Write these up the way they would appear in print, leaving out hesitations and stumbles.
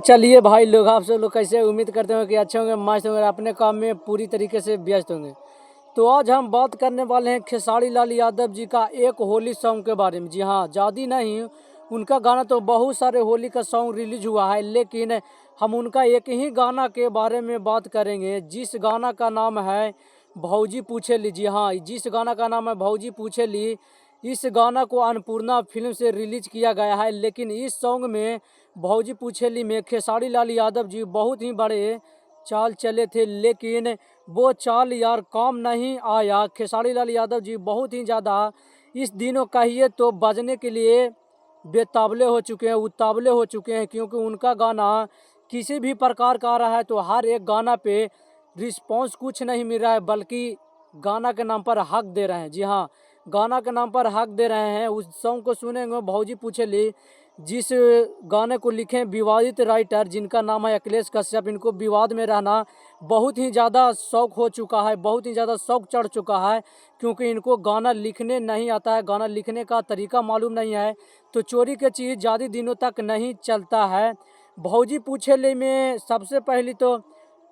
चलिए भाई लोग, आप सब लोग कैसे, उम्मीद करते हैं कि अच्छे होंगे, मस्त होंगे, अपने काम में पूरी तरीके से व्यस्त होंगे। तो आज हम बात करने वाले हैं खेसारी लाल यादव जी का एक होली सॉन्ग के बारे में। जी हाँ, ज़्यादा नहीं, उनका गाना तो बहुत सारे होली का सॉन्ग रिलीज हुआ है, लेकिन हम उनका एक ही गाना के बारे में बात करेंगे, जिस गाना का नाम है भौजी पूछे ली। जी हाँ, जिस गाना का नाम है भौजी पूछे ली, इस गाना को अन्नपूर्णा फिल्म से रिलीज किया गया है। लेकिन इस सॉन्ग में भौजी पूछेली में खेसारी लाल यादव जी बहुत ही बड़े चाल चले थे, लेकिन वो चाल यार काम नहीं आया। खेसारी लाल यादव जी बहुत ही ज़्यादा इस दिनों कहिए तो बजने के लिए बेताबले हो चुके हैं, उतावले हो चुके हैं, क्योंकि उनका गाना किसी भी प्रकार का आ रहा है तो हर एक गाना पे रिस्पॉन्स कुछ नहीं मिल रहा है, बल्कि गाना के नाम पर हक दे रहे हैं। जी हाँ, गाना के नाम पर हक दे रहे हैं। उस सॉन्ग को सुनेंगे भौजी पूछेली, जिस गाने को लिखे विवादित राइटर जिनका नाम है अखिलेश कश्यप। इनको विवाद में रहना बहुत ही ज़्यादा शौक हो चुका है, बहुत ही ज़्यादा शौक चढ़ चुका है, क्योंकि इनको गाना लिखने नहीं आता है, गाना लिखने का तरीका मालूम नहीं है, तो चोरी की चीज़ ज़्यादा दिनों तक नहीं चलता है। भौजी पूछेली में सबसे पहले तो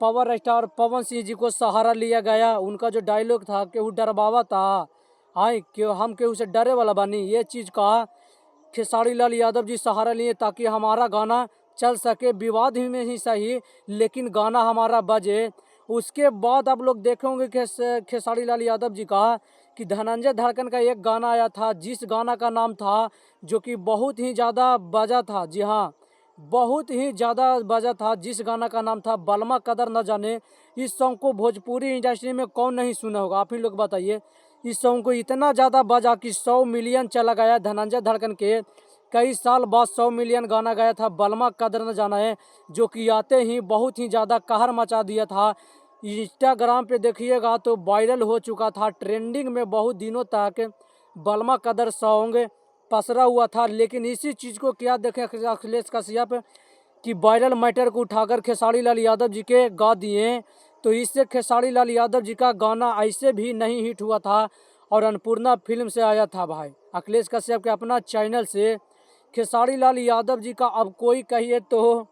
पावर स्टार पवन सिंह जी को सहारा लिया गया। उनका जो डायलॉग था कि वो डरवावा था, हाय क्यों हम केहू से डरे वाला बानी, ये चीज़ का खेसारी लाल यादव जी सहारा लिए ताकि हमारा गाना चल सके, विवाद ही में ही सही, लेकिन गाना हमारा बजे। उसके बाद आप लोग देखेंगे कि खेसारी लाल यादव जी का कि धनंजय धड़कन का एक गाना आया था, जिस गाना का नाम था, जो कि बहुत ही ज़्यादा बजा था। जी हाँ, बहुत ही ज़्यादा बजा था, जिस गाना का नाम था बलमा कदर न जाने। इस सॉन्ग को भोजपुरी इंडस्ट्री में कौन नहीं सुना होगा, आप ही लोग बताइए। इस सॉन्ग को इतना ज़्यादा बजा कि 100 मिलियन चला गया। धनंजय धड़कन के कई साल बाद 100 मिलियन गाना गया था बलमा कदर न जाना है, जो कि आते ही बहुत ही ज़्यादा कहर मचा दिया था। इंस्टाग्राम पे देखिएगा तो वायरल हो चुका था, ट्रेंडिंग में बहुत दिनों तक बलमा कदर सॉन्ग पसरा हुआ था। लेकिन इसी चीज़ को क्या देखें अखिलेश कश्यप कि वायरल मैटर को उठाकर खेसारी लाल यादव जी के गा दिए, तो इससे खेसारी लाल यादव जी का गाना ऐसे भी नहीं हिट हुआ था और अन्नपूर्णा फिल्म से आया था भाई, अखिलेश कश्यप के अपना चैनल से। खेसारी लाल यादव जी का अब कोई कहिए तो,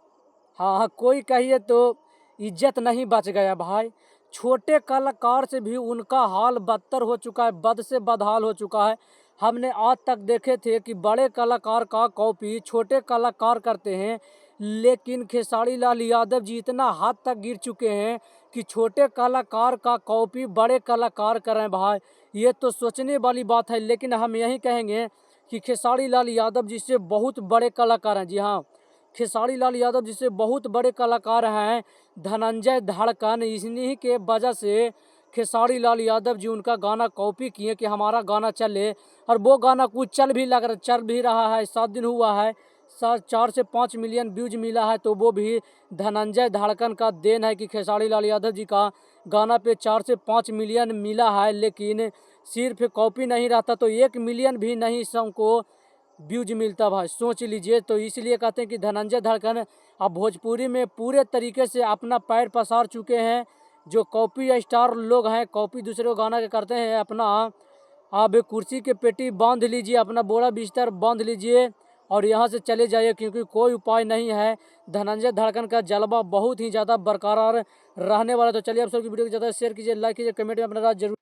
हाँ कोई कहिए तो इज्जत नहीं बच गया भाई। छोटे कलाकार से भी उनका हाल बदतर हो चुका है, बद से बदहाल हो चुका है। हमने आज तक देखे थे कि बड़े कलाकार का कॉपी छोटे कलाकार करते हैं, लेकिन खेसारी लाल यादव जी इतना हद तक गिर चुके हैं कि छोटे कलाकार का कॉपी बड़े कलाकार कर रहे हैं भाई। ये तो सोचने वाली बात है, लेकिन हम यही कहेंगे कि खेसारी लाल यादव जी से बहुत बड़े कलाकार हैं। जी हाँ, खेसारी लाल यादव जी से बहुत बड़े कलाकार हैं धनंजय धड़कन। इन्हीं के वजह से खेसारी लाल यादव जी उनका गाना कॉपी किए कि हमारा गाना चले, और वो गाना कुछ चल भी रहा है। 7 दिन हुआ है, 4 से 5 मिलियन व्यूज मिला है, तो वो भी धनंजय धड़कन का देन है कि खेसारी लाल यादव जी का गाना पे 4 से 5 मिलियन मिला है। लेकिन सिर्फ कॉपी नहीं रहता तो 1 मिलियन भी नहीं सॉन्ग को व्यूज मिलता भाई, सोच लीजिए। तो इसलिए कहते हैं कि धनंजय धड़कन अब भोजपुरी में पूरे तरीके से अपना पैर पसार चुके हैं। जो कॉपी स्टार लोग हैं, कॉपी दूसरे को गाना के करते हैं, अपना आप कुर्सी के पेटी बांध लीजिए, अपना बोरा बिस्तर बांध लीजिए और यहाँ से चले जाइए, क्योंकि कोई उपाय नहीं है। धनंजय धड़कन का जलवा बहुत ही ज़्यादा बरकरार रहने वाला। तो चलिए आप सबकी वीडियो को ज़्यादा शेयर कीजिए, लाइक कीजिए, कमेंट में अपना राज जरूर